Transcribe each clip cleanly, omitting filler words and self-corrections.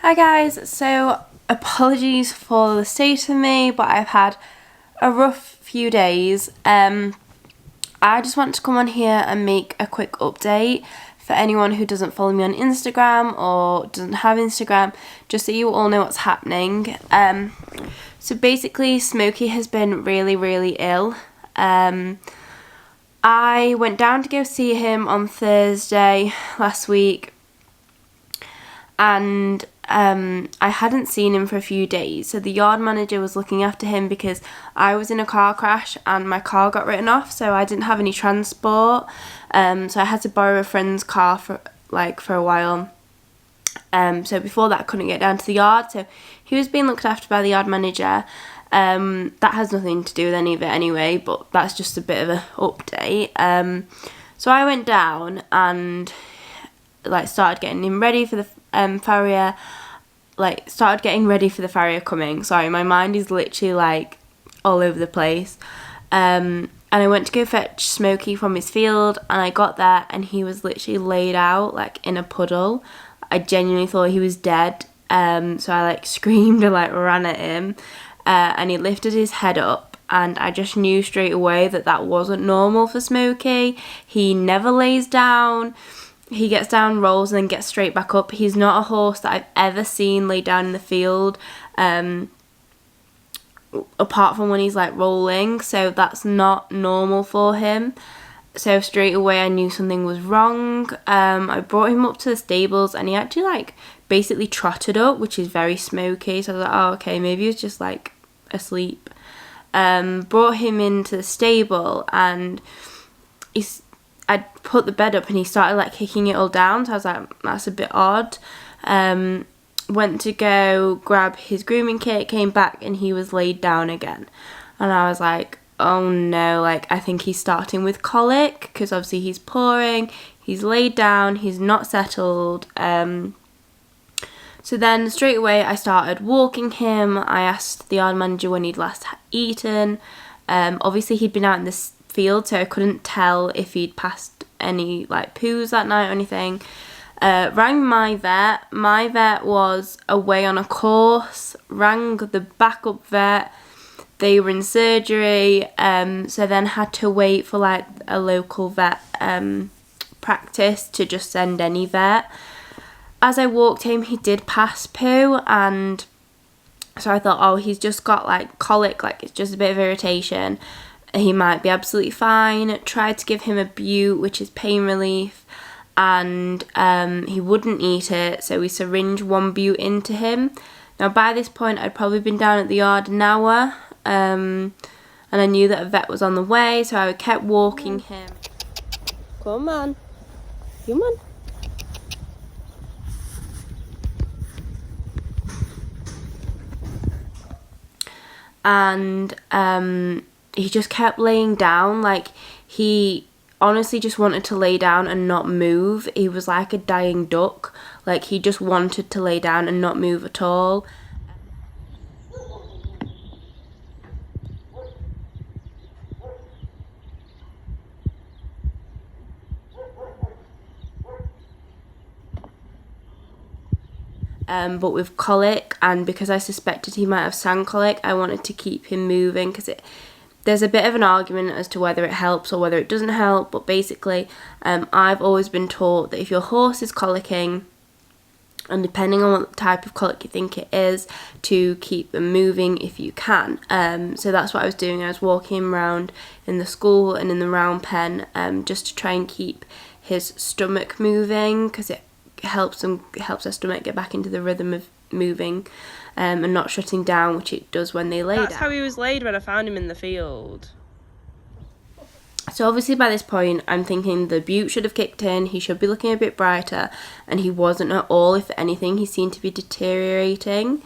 Hi guys, so apologies for the state of me, but I've had a rough few days. I just want to come on here and make a quick update for anyone who doesn't follow me on Instagram or doesn't have Instagram, just so you all know what's happening. So basically Smokey has been really ill. I went down to go see him on Thursday last week, and I hadn't seen him for a few days, so the yard manager was looking after him because I was in a car crash and my car got written off, so I didn't have any transport, so I had to borrow a friend's car for a while. So before that I couldn't get down to the yard, so he was being looked after by the yard manager. That has nothing to do with any of it anyway, but that's just a bit of an update. So I went down and started getting him ready for the farrier, started getting ready for the farrier coming. Sorry, my mind is literally all over the place. And I went to go fetch Smokey from his field, and I got there and he was literally laid out in a puddle. I genuinely thought he was dead. So I screamed and ran at him, and he lifted his head up, and I just knew straight away that that wasn't normal for Smokey. He never lays down. He gets down, rolls, and then gets straight back up. He's not a horse that I've ever seen lay down in the field, apart from when he's rolling, so that's not normal for him. So straight away I knew something was wrong. I brought him up to the stables, and he actually basically trotted up, which is very Smokey, so I was like, oh okay, maybe he was just asleep. Brought him into the stable, and I put the bed up and he started kicking it all down, so I was like, that's a bit odd. Went to go grab his grooming kit, came back, and he was laid down again, and I was like, oh no, I think he's starting with colic, because obviously he's pouring, he's laid down, he's not settled. So then straight away I started walking him. I asked the yard manager when he'd last eaten. Obviously he'd been out in this field, so I couldn't tell if he'd passed any poos that night or anything. Rang my vet. My vet was away on a course. Rang the backup vet. They were in surgery, so then had to wait for a local vet practice to just send any vet. As I walked him, he did pass poo, and so I thought, oh, he's just got colic, it's just a bit of irritation. He might be absolutely fine. Tried to give him a bute, which is pain relief, and he wouldn't eat it, so we syringed one bute into him. Now by this point I'd probably been down at the yard an hour, and I knew that a vet was on the way, so I kept walking him. Come on. Come on. And he just kept laying down. He honestly just wanted to lay down and not move. He was like a dying duck. He just wanted to lay down and not move at all. But with colic, and because I suspected he might have sand colic, I wanted to keep him moving, because there's a bit of an argument as to whether it helps or whether it doesn't help. But basically I've always been taught that if your horse is colicking, and depending on what type of colic you think it is, to keep them moving if you can. So that's what I was doing. I was walking him around in the school and in the round pen, just to try and keep his stomach moving, because it helps their stomach get back into the rhythm of moving, and not shutting down, which it does when they lay down. That's how he was laid when I found him in the field. So obviously by this point I'm thinking the bute should have kicked in, he should be looking a bit brighter, and he wasn't at all. If anything, he seemed to be deteriorating.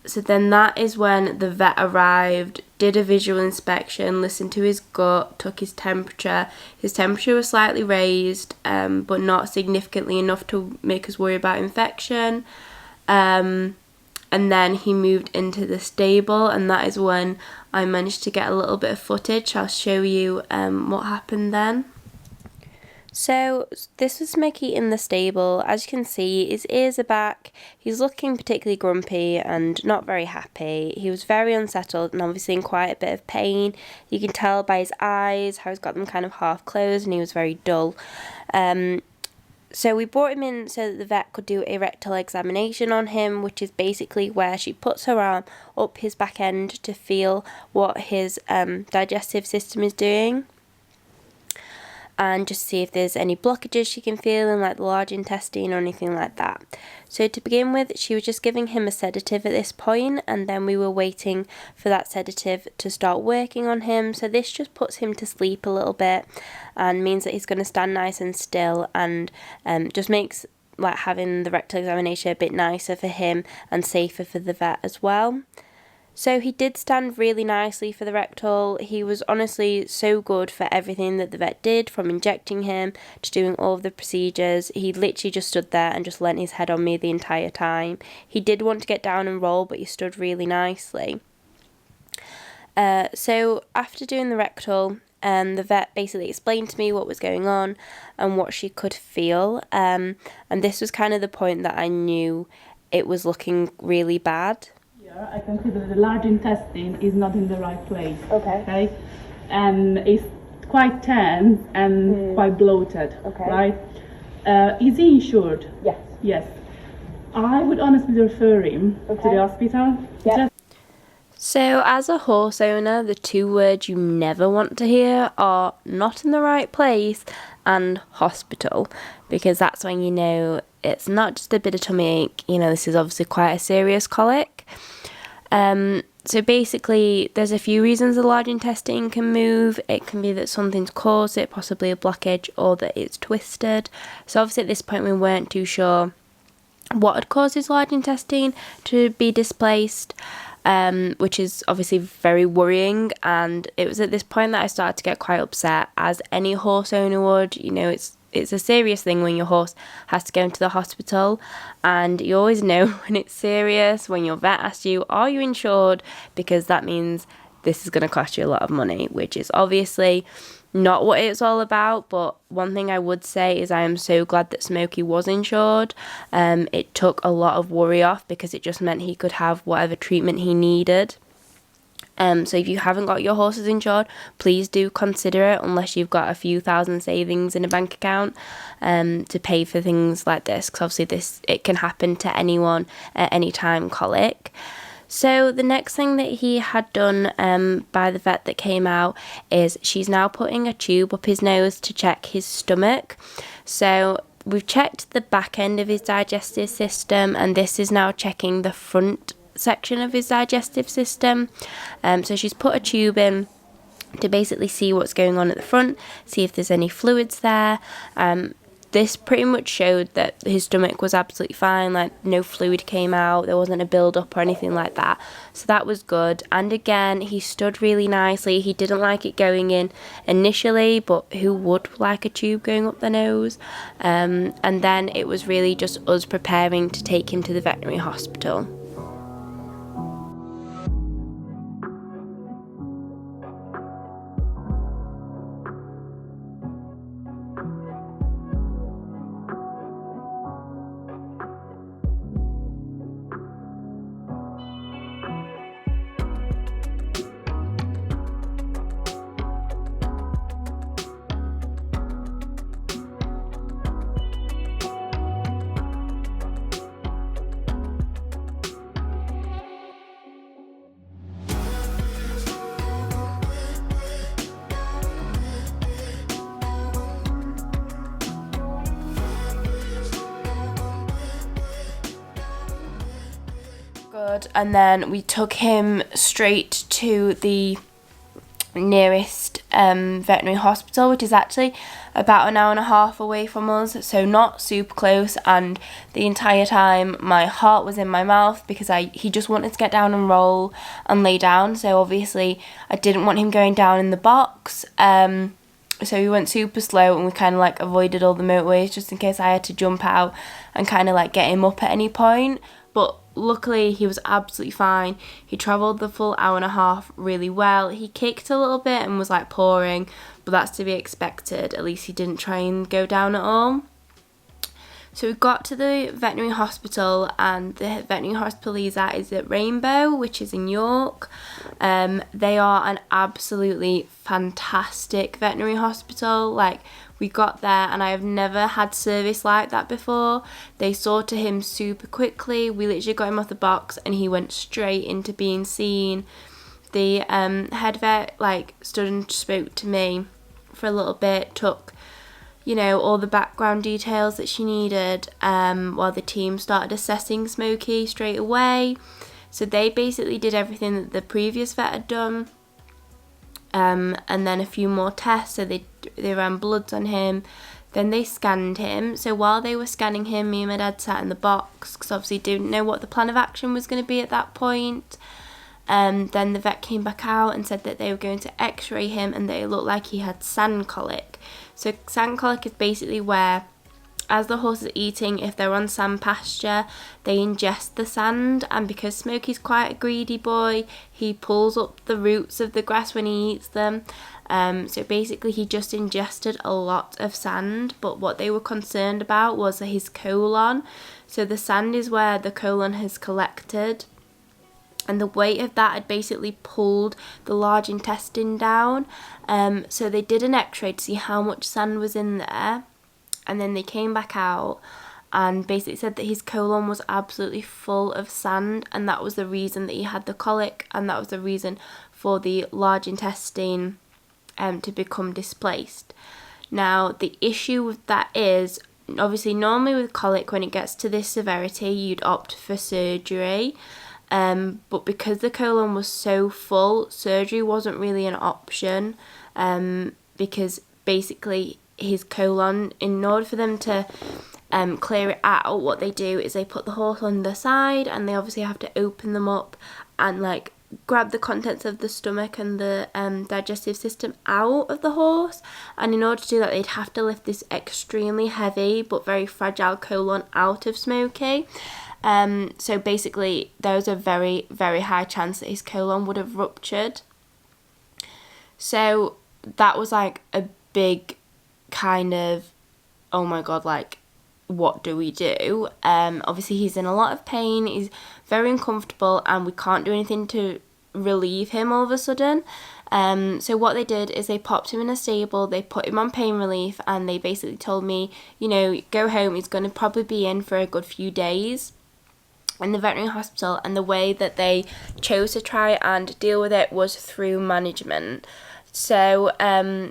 So then that is when the vet arrived, did a visual inspection, listened to his gut, took his temperature. His temperature was slightly raised, but not significantly enough to make us worry about infection. And then he moved into the stable, and that is when I managed to get a little bit of footage. I'll show you what happened then. So this was Smokey in the stable. As you can see, his ears are back. He's looking particularly grumpy and not very happy. He was very unsettled and obviously in quite a bit of pain. You can tell by his eyes how he's got them kind of half closed, and he was very dull. So we brought him in so that the vet could do a rectal examination on him, which is basically where she puts her arm up his back end to feel what his digestive system is doing, and just see if there's any blockages she can feel in like the large intestine or anything like that. So to begin with, she was just giving him a sedative at this point, and then we were waiting for that sedative to start working on him. So this just puts him to sleep a little bit and means that he's going to stand nice and still, and just makes like having the rectal examination a bit nicer for him and safer for the vet as well. So he did stand really nicely for the rectal. He was honestly so good for everything that the vet did, from injecting him to doing all of the procedures. He literally just stood there and just leant his head on me the entire time. He did want to get down and roll, but he stood really nicely. So after doing the rectal, the vet basically explained to me what was going on and what she could feel. And this was kind of the point that I knew it was looking really bad. I consider the large intestine is not in the right place. Okay. And it's quite tense and quite bloated. Okay. Right? Is he insured? Yes. Yes. I would honestly refer him to the hospital. Yeah. So as a horse owner, the two words you never want to hear are not in the right place and hospital, because that's when you know it's not just a bit of tummy ache. You know, this is obviously quite a serious colic. So basically, there's a few reasons the large intestine can move. It can be that something's caused it, possibly a blockage, or that it's twisted. So obviously at this point we weren't too sure what had caused his large intestine to be displaced, which is obviously very worrying. And it was at this point that I started to get quite upset, as any horse owner would. You know, it's a serious thing when your horse has to go into the hospital, and you always know when it's serious when your vet asks you, are you insured? Because that means this is going to cost you a lot of money, which is obviously not what it's all about. But one thing I would say is I am so glad that Smokey was insured. It took a lot of worry off, because it just meant he could have whatever treatment he needed. So if you haven't got your horses insured, please do consider it, unless you've got a few thousand savings in a bank account to pay for things like this, because obviously it can happen to anyone at any time, colic. So the next thing that he had done by the vet that came out is she's now putting a tube up his nose to check his stomach. So we've checked the back end of his digestive system, and this is now checking the front section of his digestive system. So she's put a tube in to basically see what's going on at the front, see if there's any fluids there. This pretty much showed that his stomach was absolutely fine, like no fluid came out, there wasn't a build up or anything like that. So that was good. And again, he stood really nicely. He didn't like it going in initially, but who would like a tube going up the nose? And then it was really just us preparing to take him to the veterinary hospital. Good. And then we took him straight to the nearest veterinary hospital, which is actually about an hour and a half away from us, so not super close. And the entire time my heart was in my mouth, because he just wanted to get down and roll and lay down. So obviously I didn't want him going down in the box. So we went super slow, and we kind of like avoided all the motorways just in case I had to jump out and kind of like get him up at any point. But luckily he was absolutely fine. He travelled the full hour and a half really well. He kicked a little bit and was like pawing, but but that's to be expected. At least he didn't try and go down at all. So we got to the veterinary hospital, and the veterinary hospital he's at is at Rainbow, which is in York. They are an absolutely fantastic veterinary hospital. Like, we got there and I have never had service like that before. They saw to him super quickly. We literally got him off the box and he went straight into being seen. The head vet like stood and spoke to me for a little bit, took, you know, all the background details that she needed, while the team started assessing Smokey straight away. So they basically did everything that the previous vet had done, and then a few more tests. So they ran bloods on him, then they scanned him. So while they were scanning him, me and my dad sat in the box because obviously didn't know what the plan of action was going to be at that point. Then the vet came back out and said that they were going to x-ray him, and that it looked like he had sand colic. So sand colic is basically where, as the horse is eating, if they're on sand pasture, they ingest the sand, and because Smokey's quite a greedy boy, he pulls up the roots of the grass when he eats them. So basically he just ingested a lot of sand, but what they were concerned about was his colon. So the sand is where the colon has collected, and the weight of that had basically pulled the large intestine down. So they did an x-ray to see how much sand was in there, and then they came back out and basically said that his colon was absolutely full of sand, and that was the reason that he had the colic, and that was the reason for the large intestine to become displaced. Now, the issue with that is, obviously normally with colic, when it gets to this severity, you'd opt for surgery. But because the colon was so full, surgery wasn't really an option, because basically his colon, in order for them to clear it out, what they do is they put the horse on the side, and they obviously have to open them up and like grab the contents of the stomach and the digestive system out of the horse. And in order to do that, they'd have to lift this extremely heavy but very fragile colon out of Smokey. So basically there was a very, very high chance that his colon would have ruptured. So that was like a big kind of, oh my god, like, what do we do? Obviously he's in a lot of pain, he's very uncomfortable, and we can't do anything to relieve him all of a sudden. So what they did is they popped him in a stable, they put him on pain relief, and they basically told me, you know, go home, he's going to probably be in for a good few days in the veterinary hospital. And the way that they chose to try and deal with it was through management. So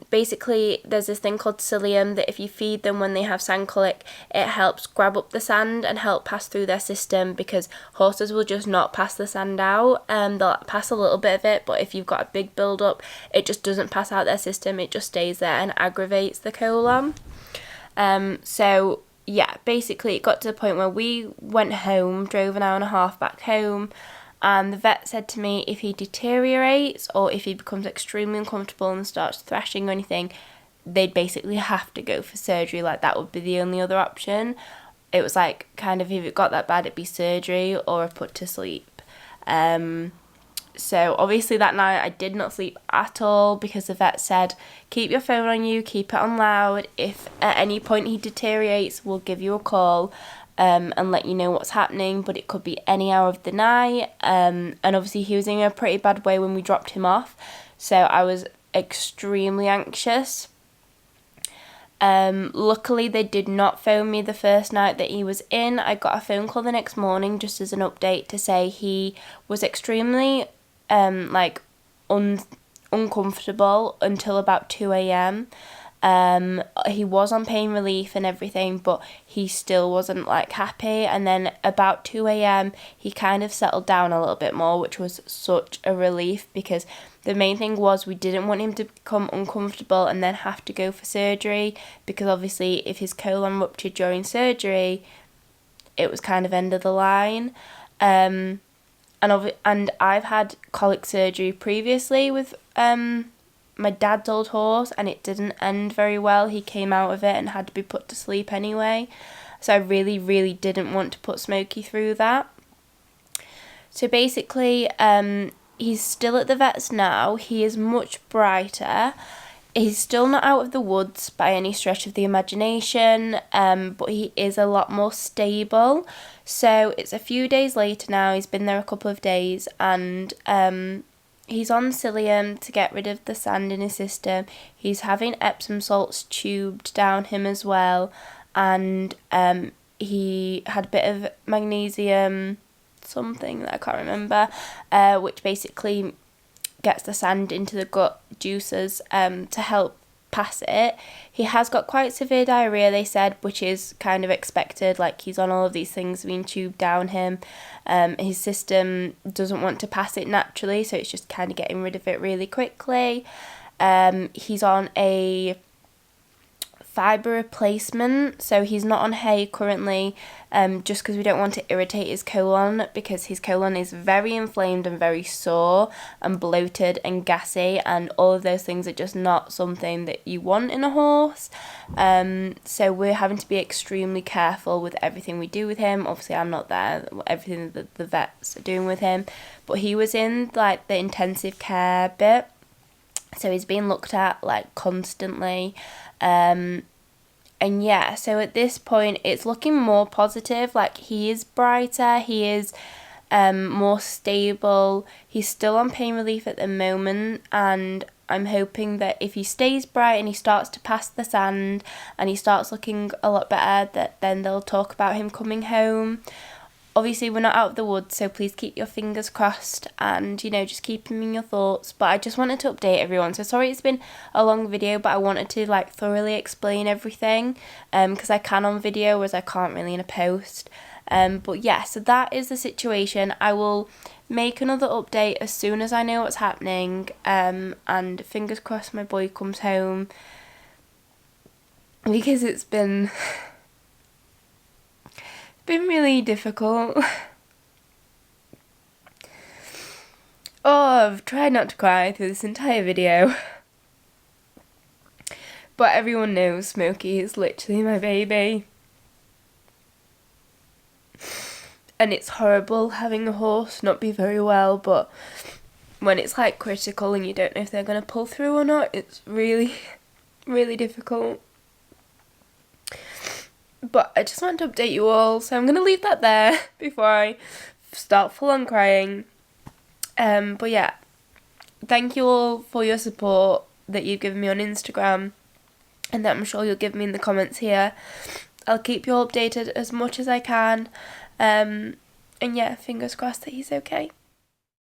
basically there's this thing called psyllium that if you feed them when they have sand colic, it helps grab up the sand and help pass through their system, because horses will just not pass the sand out. They'll pass a little bit of it, but if you've got a big build up, it just doesn't pass out their system, it just stays there and aggravates the colon. So yeah, basically it got to the point where we went home, drove an hour and a half back home, and the vet said to me, if he deteriorates or if he becomes extremely uncomfortable and starts thrashing or anything, they'd basically have to go for surgery. Like, that would be the only other option. It was like, kind of, if it got that bad, it'd be surgery or a put to sleep. So obviously that night I did not sleep at all, because the vet said, keep your phone on you, keep it on loud. If at any point he deteriorates, we'll give you a call and let you know what's happening, but it could be any hour of the night. And obviously he was in a pretty bad way when we dropped him off, so I was extremely anxious. Luckily they did not phone me the first night that he was in. I got a phone call the next morning just as an update to say he was extremely uncomfortable until about 2 a.m. He was on pain relief and everything, but he still wasn't like happy. And then about 2 a.m. he kind of settled down a little bit more, which was such a relief, because the main thing was we didn't want him to become uncomfortable and then have to go for surgery, because obviously if his colon ruptured during surgery, it was kind of end of the line. And I've had colic surgery previously with my dad's old horse, and it didn't end very well. He came out of it and had to be put to sleep anyway. So I really, really didn't want to put Smokey through that. So basically, he's still at the vet's now. He is much brighter. He's still not out of the woods by any stretch of the imagination, but he is a lot more stable. So it's a few days later now, he's been there a couple of days, and he's on psyllium to get rid of the sand in his system. He's having Epsom salts tubed down him as well, and he had a bit of magnesium something that I can't remember, which basically gets the sand into the gut juices to help pass it. He has got quite severe diarrhea, they said, which is kind of expected. Like, he's on all of these things being tubed down him. His system doesn't want to pass it naturally, so it's just kind of getting rid of it really quickly. He's on a fibre replacement, so he's not on hay currently, just because we don't want to irritate his colon, because his colon is very inflamed and very sore and bloated and gassy, and all of those things are just not something that you want in a horse. So we're having to be extremely careful with everything we do with him. Obviously I'm not there, everything that the vets are doing with him, but he was in like the intensive care bit, so he's being looked at like constantly. And yeah, so at this point it's looking more positive. Like, he is brighter, he is more stable, he's still on pain relief at the moment, and I'm hoping that if he stays bright and he starts to pass the sand and he starts looking a lot better, that then they'll talk about him coming home. Obviously, we're not out of the woods, so please keep your fingers crossed and, you know, just keep him in your thoughts. But I just wanted to update everyone. So sorry it's been a long video, but I wanted to, like, thoroughly explain everything, because I can on video, whereas I can't really in a post. But yeah, so that is the situation. I will make another update as soon as I know what's happening. And fingers crossed my boy comes home, because it's been really difficult. Oh, I've tried not to cry through this entire video, but everyone knows Smokey is literally my baby, and it's horrible having a horse not be very well, but when it's like critical and you don't know if they're going to pull through or not, it's really, really difficult. But I just want to update you all, so I'm going to leave that there before I start full on crying. But yeah, thank you all for your support that you've given me on Instagram, and that I'm sure you'll give me in the comments here. I'll keep you all updated as much as I can. And yeah, fingers crossed that he's okay.